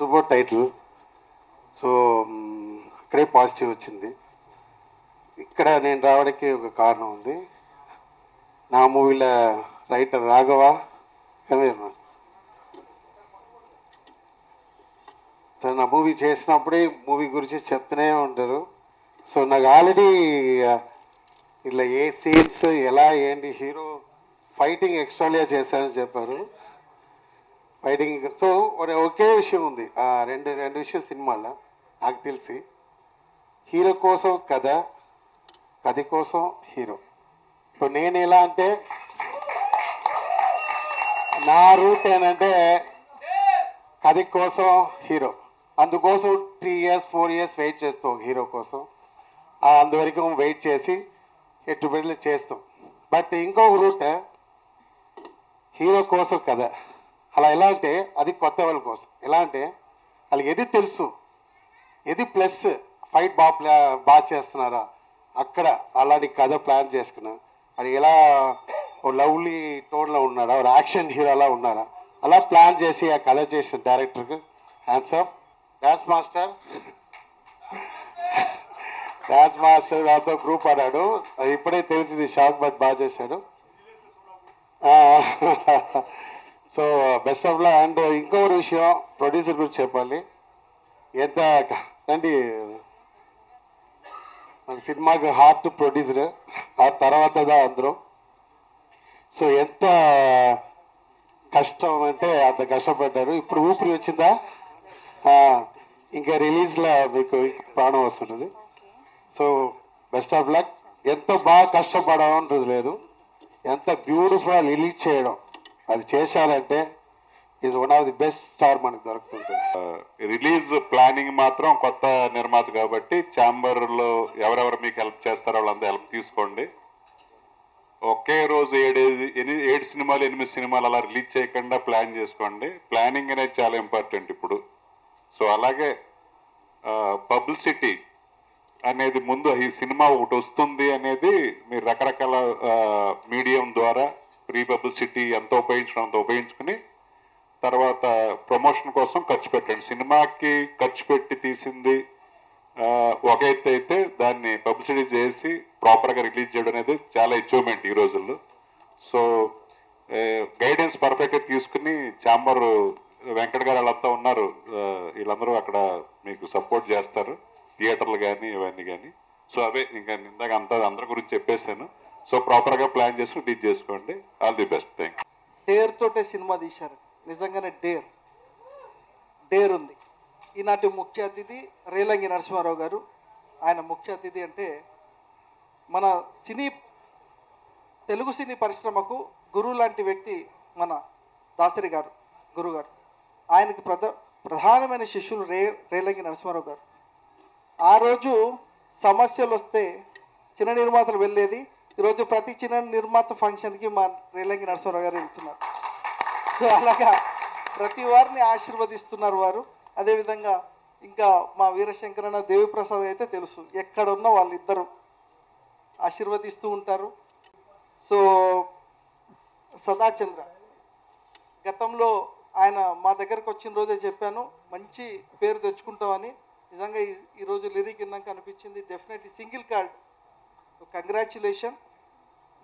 Super title. So అక్కడే positive వచ్చింది. ఇక్కడ నేను రావడానికి ఒక కారణం ఉంది. నా మూవీల రైటర్ రాఘవ తను నా మూవీ చేసినప్పుడే మూవీ గురించి చెప్తూనే ఉంటారు. సో నాకు ఆల్రెడీ ఇలా ఏ సీన్స్ ఎలా ఏంటి హీరో ఫైటింగ్ ఎక్స్ట్రాలియా చేశారని చెప్పారు. ఫైటింగ్ సో ఒకే విషయం ఉంది రెండు విషయం సినిమాలో నాకు తెలిసి. హీరో కోసం కథ, కథ కోసం హీరో. ఇప్పుడు నేను ఎలా అంటే నా రూట్ ఏంటంటే కథ కోసం హీరో, అందుకోసం 3 years 4 years వెయిట్ చేస్తాం హీరో కోసం. అందువరకు వెయిట్ చేసి ఎట్టుబడిలు చేస్తాం. బట్ ఇంకొక రూట్ హీరో కోసం కథ. అలా ఎలా అంటే అది కొత్త వాళ్ళ కోసం. ఎలా అంటే వాళ్ళకి ఏది తెలుసు, ఏది ప్లస్ ఫైట్ బాగా చేస్తున్నారా అక్కడ అలాంటి కథ ప్లాన్ చేసుకున్నా. అది ఎలా ఓ లవ్లీ టోన్లో ఉన్నాడా, ఒక యాక్షన్ హీరో అలా ఉన్నారా, అలా ప్లాన్ చేసి ఆ కథ చేసిన డైరెక్టర్కి హ్యాండ్స్ ఆఫ్. డాన్స్ మాస్టర్ నాతో గ్రూప్ ఆడాడు, అది ఇప్పుడే తెలిసింది, షాక్ బట్ బాగా చేశాడు. So best of law. And ఇంకొక విషయం ప్రొడ్యూసర్ గురించి చెప్పాలి. ఎంత అండి మన సినిమాకి హార్ట్ ప్రొడ్యూసర్, ఆ తర్వాతదా అందరూ. సో ఎంత కష్టం అంటే అంత కష్టపడ్డారు. ఇప్పుడు ఊపిరి వచ్చిందా, ఇంకా రిలీజ్లో మీకు ప్రాణం వస్తుంటుంది. So best of luck. ఎంత బాగా కష్టపడడం లేదు, ఎంత బ్యూటిఫుల్ రిలీజ్ చేయడం అది చేశారంటే is one of the best star మనకు దొరుకుతుంది. రిలీజ్ ప్లానింగ్ మాత్రం కొత్త నిర్మాత కాబట్టి ఛాంబర్లో ఎవరెవరు మీకు హెల్ప్ చేస్తారో వాళ్ళంతా హెల్ప్ తీసుకోండి. ఒకే రోజు 7 సినిమాలు 8 సినిమాలు అలా రిలీజ్ చేయకుండా ప్లాన్ చేసుకోండి. ప్లానింగ్ అనేది చాలా ఇంపార్టెంట్ ఇప్పుడు. సో అలాగే పబ్లిసిటీ అనేది ముందు ఈ సినిమా ఒకటి వస్తుంది అనేది మీరు రకరకాల మీడియం ద్వారా ప్రీ పబ్లిసిటీ ఎంత ఉపయోగించడం అంత ఉపయోగించుకుని తర్వాత ప్రమోషన్ కోసం ఖర్చు పెట్టండి. సినిమాకి ఖర్చు పెట్టి తీసింది ఒక ఎత్తు అయితే దాన్ని పబ్లిసిటీ చేసి ప్రాపర్గా రిలీజ్ చేయడం అనేది చాలా అచీవ్మెంట్ ఈ రోజుల్లో. సో గైడెన్స్ పర్ఫెక్ట్గా తీసుకుని ఛాంబర్ వెంకట్ గారు వాళ్ళంతా ఉన్నారు, వీళ్ళందరూ అక్కడ మీకు సపోర్ట్ చేస్తారు, థియేటర్లు కానీ ఇవన్నీ కానీ. సో అవే ఇంకా ఇందాక అందరి గురించి చెప్పేశాను. సో ప్రాపర్గా ప్లాన్ చేసి రిలీజ్ చేసుకోండి. All the best. Thank you. Dare తోటే సినిమా తీశారు, నిజంగానే డేర్ ఉంది. ఈనాటి ముఖ్య అతిథి రేలంగి నరసింహారావు గారు. ఆయన ముఖ్య అతిథి అంటే మన తెలుగు సినీ పరిశ్రమకు గురువు లాంటి వ్యక్తి మన దాసరి గారు, గురుగారు. ఆయనకి ప్రధానమైన శిష్యులు రేలంగి నరసింహారావు గారు. ఆ రోజు సమస్యలు వస్తే చిన్న నిర్మాతలు వెళ్ళేది, ఈరోజు ప్రతి చిన్న నిర్మాత ఫంక్షన్కి మా రేలంగి నరసింహారావు గారు వెళ్తున్నారు. సో అలాగా ప్రతి వారిని ఆశీర్వదిస్తున్నారు వారు. అదేవిధంగా ఇంకా మా వీరశంకరన్న దేవిప్రసాద్ అయితే తెలుసు, ఎక్కడున్న వాళ్ళిద్దరూ ఆశీర్వదిస్తూ ఉంటారు. సో సదాచంద్ర గతంలో ఆయన మా దగ్గరకు వచ్చిన రోజే చెప్పాను మంచి పేరు తెచ్చుకుంటామని. నిజంగా ఈరోజు లిరిక్ విన్నాక అనిపించింది definitely single card. Congratulation.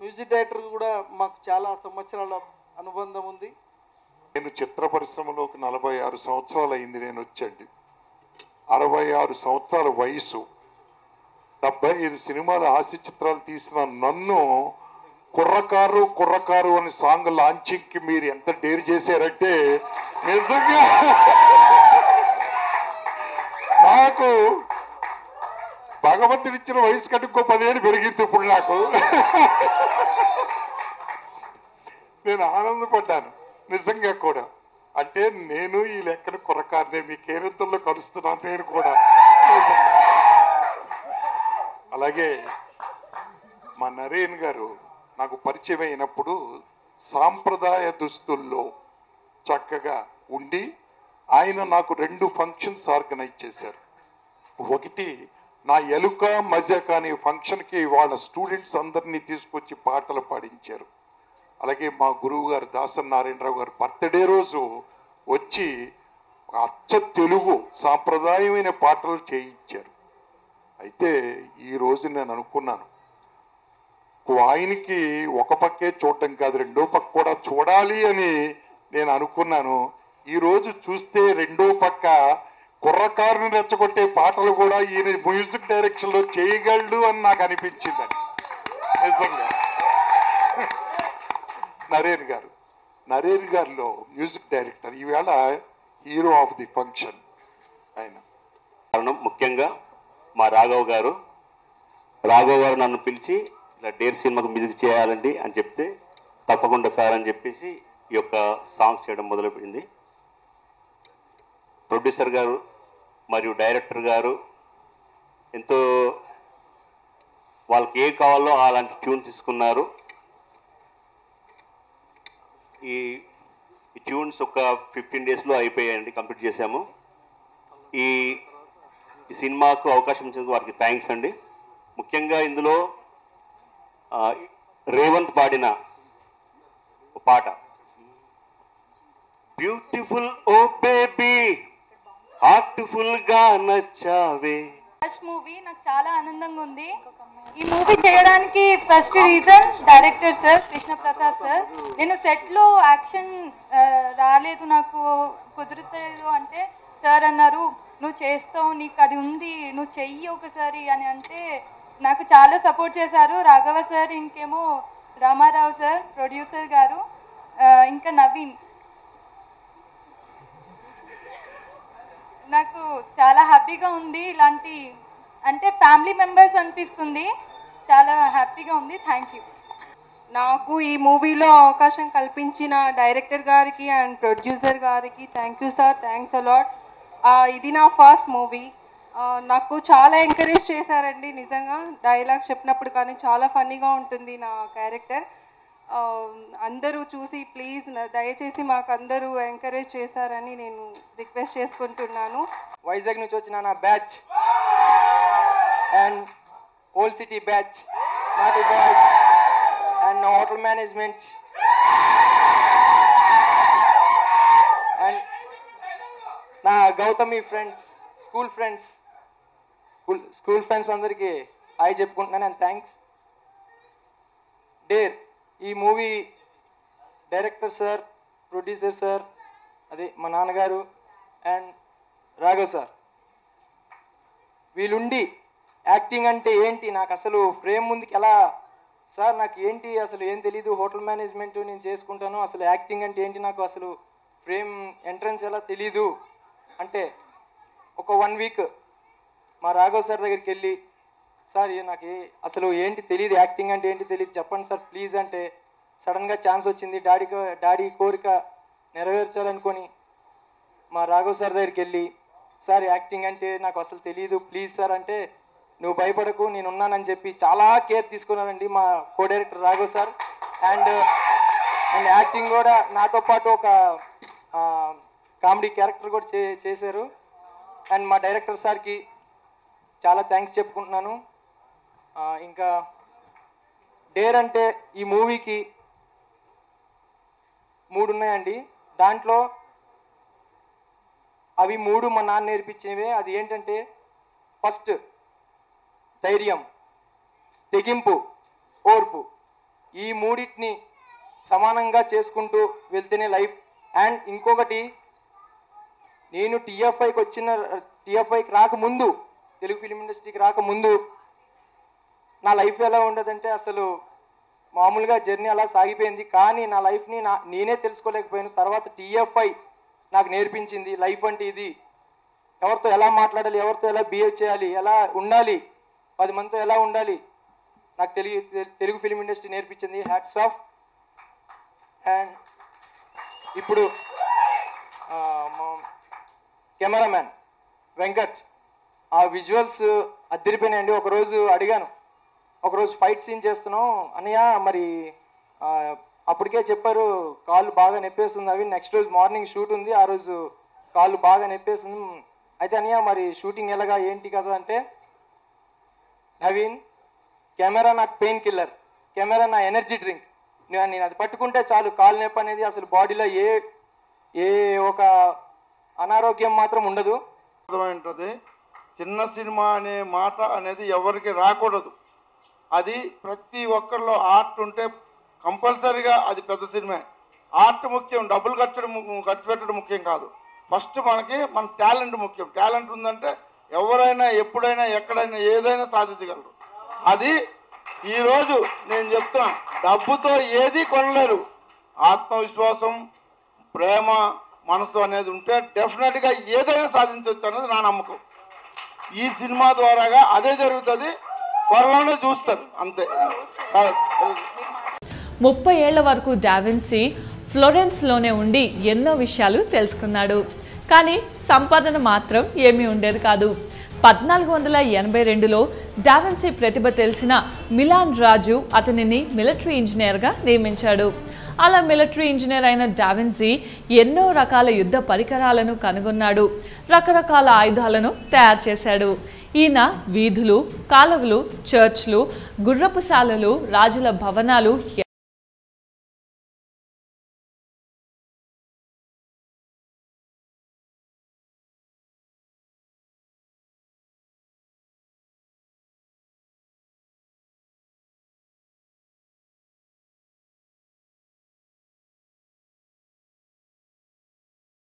Music director కూడా మాకు చాలా సంవత్సరాల అనుబంధం ఉంది. నేను చిత్ర పరిశ్రమలోకి 46 సంవత్సరాలు అయింది నేను వచ్చండి. 66 సంవత్సరాల వయసు, 75 సినిమాలు హాస్య చిత్రాలు తీసిన నన్ను కుర్రకారు అని సాంగ్ లాంచింగ్కి మీరు ఎంత డేర్ చేశారంటే నిజంగా నాకు భగవంతుడు ఇచ్చిన వయసు కంటే ఇంకో 10 ఏళ్ళు పెరిగింది ఇప్పుడు నాకు. నేను ఆనందపడ్డాను నిజంగా కూడా. అంటే నేను ఈ లెక్కన కుర్రకారునే, మీ కేరింతల్లో కలుస్తున్నాను నేను కూడా. అలాగే మా నరేన్ గారు నాకు పరిచయం అయినప్పుడు సాంప్రదాయ దుస్తుల్లో చక్కగా ఉండి ఆయన నాకు 2 ఫంక్షన్స్ ఆర్గనైజ్ చేశారు. ఒకటి నా ఎలుక మజాక్ అనే ఫంక్షన్కి వాళ్ళ స్టూడెంట్స్ అందరినీ తీసుకొచ్చి పాటలు పాడించారు. అలాగే మా గురువు గారు దాసరి నారాయణరావు గారు బర్త్డే రోజు వచ్చి అచ్చ తెలుగు సాంప్రదాయమైన పాటలు చేయించారు. అయితే ఈరోజు నేను అనుకున్నాను, ఆయనకి ఒక పక్కే చూడటం కాదు, రెండో పక్క కూడా చూడాలి అని నేను అనుకున్నాను. ఈరోజు చూస్తే రెండో పక్క కుర్రకారుని రెచ్చగొట్టే పాటలు కూడా ఈయన మ్యూజిక్ డైరెక్షన్లో చేయగలడు అని నాకు అనిపించిందండి. నిజంగా నరేన్ గారిలో మ్యూజిక్ డైరెక్టర్, ఈవేళ హీరో ఆఫ్ ది ఫంక్షన్ ఆయన. కారణం ముఖ్యంగా మా రాఘవ్ గారు నన్ను పిలిచి ఇలా డేర్ సినిమాకు మ్యూజిక్ చేయాలండి అని చెప్తే తప్పకుండా సార్ అని చెప్పేసి ఈ యొక్క సాంగ్స్ చేయడం మొదలుపెట్టింది. ప్రొడ్యూసర్ గారు మరియు డైరెక్టర్ గారు ఎంతో వాళ్ళకి ఏ కావాలో అలాంటి ట్యూన్ తీసుకున్నారు. ఈ ట్యూన్స్ ఒక 15 డేస్లో అయిపోయాయండి, కంప్లీట్ చేశాము. ఈ సినిమాకు అవకాశం ఇచ్చినందుకు వారికి థ్యాంక్స్ అండి. ముఖ్యంగా ఇందులో రేవంత్ పాడిన పాట బ్యూటిఫుల్ ఓ బేబీ హార్ట్ఫుల్ గా నచ్చావే. ఫస్ట్ మూవీ నాకు చాలా ఆనందంగా ఉంది. ఈ మూవీ చేయడానికి first reason director sir Krishna Prasad sir. నేను సెట్లో యాక్షన్ రాలేదు, నాకు కుదురుతలేదు అంటే సార్ అన్నారు, నువ్వు చేస్తావు, నీకు అది ఉంది, నువ్వు చెయ్యి ఒకసారి అని అంటే నాకు చాలా సపోర్ట్ చేశారు. రాఘవ సార్, ఇంకేమో రామారావు సార్ ప్రొడ్యూసర్ గారు, ఇంకా నవీన్. నాకు చాలా హ్యాపీగా ఉంది. ఇలాంటి అంటే ఫ్యామిలీ మెంబర్స్ అనిపిస్తుంది, చాలా హ్యాపీగా ఉంది. Thank you. నాకు ఈ మూవీలో అవకాశం కల్పించిన డైరెక్టర్ గారికి అండ్ ప్రొడ్యూసర్ గారికి thank you sir, thanks a lot. ఇది నా ఫస్ట్ మూవీ. నాకు చాలా ఎంకరేజ్ చేశారండి, నిజంగా డైలాగ్స్ చెప్పినప్పుడు కానీ చాలా ఫన్నీగా ఉంటుంది నా క్యారెక్టర్. అందరూ చూసి ప్లీజ్ దయచేసి మాకు అందరూ ఎంకరేజ్ చేశారని నేను రిక్వెస్ట్ చేసుకుంటున్నాను. వైజాగ్ నుంచి వచ్చిన నా batch and old city batch, నాటి boys and hotel management and నా గౌతమి ఫ్రెండ్స్, స్కూల్ ఫ్రెండ్స్ అందరికీ హాయ్ చెప్పుకుంటున్నాను అండ్ థ్యాంక్స్. డేర్ ఈ movie director sir, producer sir, అదే మా నాన్నగారు అండ్ రాఘవ్ సార్, వీళ్ళుండి యాక్టింగ్ అంటే ఏంటి, నాకు అసలు ఫ్రేమ్ ముందుకు ఎలా సార్, నాకు ఏంటి అసలు ఏం తెలీదు, హోటల్ మేనేజ్మెంట్ నేను చేసుకుంటాను, అసలు యాక్టింగ్ అంటే ఏంటి నాకు అసలు ఫ్రేమ్ ఎంట్రన్స్ ఎలా తెలీదు అంటే ఒక 1 వీక్ మా రాఘవ్ సార్ దగ్గరికి వెళ్ళి, సార్ నాకు అసలు ఏంటి తెలియదు, యాక్టింగ్ అంటే ఏంటి తెలియదు, చెప్పండి సార్ ప్లీజ్ అంటే సడన్గా ఛాన్స్ వచ్చింది. డాడీ కోరిక నెరవేర్చాలనుకొని మా రాఘవ్ సార్ దగ్గరికి వెళ్ళి, సార్ యాక్టింగ్ అంటే నాకు అసలు తెలియదు ప్లీజ్ సార్ అంటే, నువ్వు భయపడకు నేనున్నానని చెప్పి చాలా కేర్ తీసుకున్నానండి మా co director Raghav sir. And acting కూడా నాతో పాటు ఒక కామెడీ క్యారెక్టర్ కూడా చేశారు. అండ్ మా డైరెక్టర్ సార్కి చాలా థ్యాంక్స్ చెప్పుకుంటున్నాను. ఇంకా డేర్ అంటే ఈ మూవీకి 3 ఉన్నాయండి, దాంట్లో అవి 3 మా నాన్న నేర్పించినవే. అది ఏంటంటే ఫస్ట్ ధైర్యం, తెగింపు, ఓర్పు, ఈ 3టిని సమానంగా చేసుకుంటూ వెళ్తేనే లైఫ్. అండ్ ఇంకొకటి, నేను టీఎఫ్ఐకి రాకముందు, తెలుగు ఫిలిం ఇండస్ట్రీకి రాకముందు నా లైఫ్ ఎలా ఉండదంటే అసలు మామూలుగా జర్నీ అలా సాగిపోయింది. కానీ నా లైఫ్ని నేనే తెలుసుకోలేకపోయాను. తర్వాత టీఎఫ్ఐ నాకు నేర్పించింది లైఫ్ అంటే ఇది, ఎవరితో ఎలా మాట్లాడాలి, ఎవరితో ఎలా బిహేవ్ చేయాలి, ఎలా ఉండాలి, 10 మందితో ఎలా ఉండాలి, నాకు తెలుగు ఫిలిం ఇండస్ట్రీ నేర్పించింది. Hats off. అండ్ ఇప్పుడు కెమెరామ్యాన్ వెంకట్, ఆ విజువల్స్ అద్దరిపోయినాయండి. ఒకరోజు అడిగాను, ఒకరోజు ఫైట్ సీన్ చేస్తున్నాం అన్నయ్య, మరి అప్పటికే చెప్పారు కాళ్ళు బాగా నొప్పేస్తుంది అవి, నెక్స్ట్ రోజు మార్నింగ్ షూట్ ఉంది, ఆ రోజు కాళ్ళు బాగా నొప్పేస్తుంది, అయితే అన్నయ్య మరి షూటింగ్ ఎలాగా ఏంటి కదా అంటే, నవీన్ కెమెరా నాకు పెయిన్ కిల్లర్, కెమెరా నా ఎనర్జీ డ్రింక్, నేను అది పట్టుకుంటే చాలు కాలు నొప్పి అనేది అసలు బాడీలో ఏ ఒక అనారోగ్యం మాత్రం ఉండదు. అర్థమైంటుంది. చిన్న సినిమా అనే మాట అనేది ఎవరికి రాకూడదు. అది ప్రతి ఒక్కరిలో ఆర్ట్ ఉంటే కంపల్సరీగా అది పెద్ద సినిమా. ఆర్ట్ ముఖ్యం, డబ్బులు ఖర్చు పెట్టడం ముఖ్యం కాదు. ఫస్ట్ మనకి మన టాలెంట్ ముఖ్యం. టాలెంట్ ఉందంటే ఎవరైనా ఎప్పుడైనా ఎక్కడైనా ఏదైనా సాధించగలరు. అది ఈరోజు నేను చెప్తున్నా, డబ్బుతో ఏది కొనలేరు. ఆత్మవిశ్వాసం, ప్రేమ, మనసు అనేది ఉంటే డెఫినెట్గా ఏదైనా సాధించవచ్చు అనేది నా నమ్మకం. ఈ సినిమా ద్వారాగా అదే జరుగుతుంది. త్వరలోనే చూస్తారు, అంతే. 30 ఏళ్ల వరకు డావిన్సీ ఫ్లోరెన్స్లోనే ఉండి ఎన్నో విషయాలు తెలుసుకున్నాడు. కానీ సంపాదన మాత్రం ఏమీ ఉండేది కాదు. 1482లో డావిన్సీ ప్రతిభ తెలిసిన మిలాన్ రాజు అతనిని మిలిటరీ ఇంజనీర్గా నియమించాడు. అలా మిలిటరీ ఇంజనీర్ అయిన డావిన్సీ ఎన్నో రకాల యుద్ధ పరికరాలను కనుగొన్నాడు. రకరకాల ఆయుధాలను తయారు చేశాడు. ఈయన వీధులు, కాలువలు, చర్చ్లు, గుర్రపుశాలలు, రాజుల భవనాలు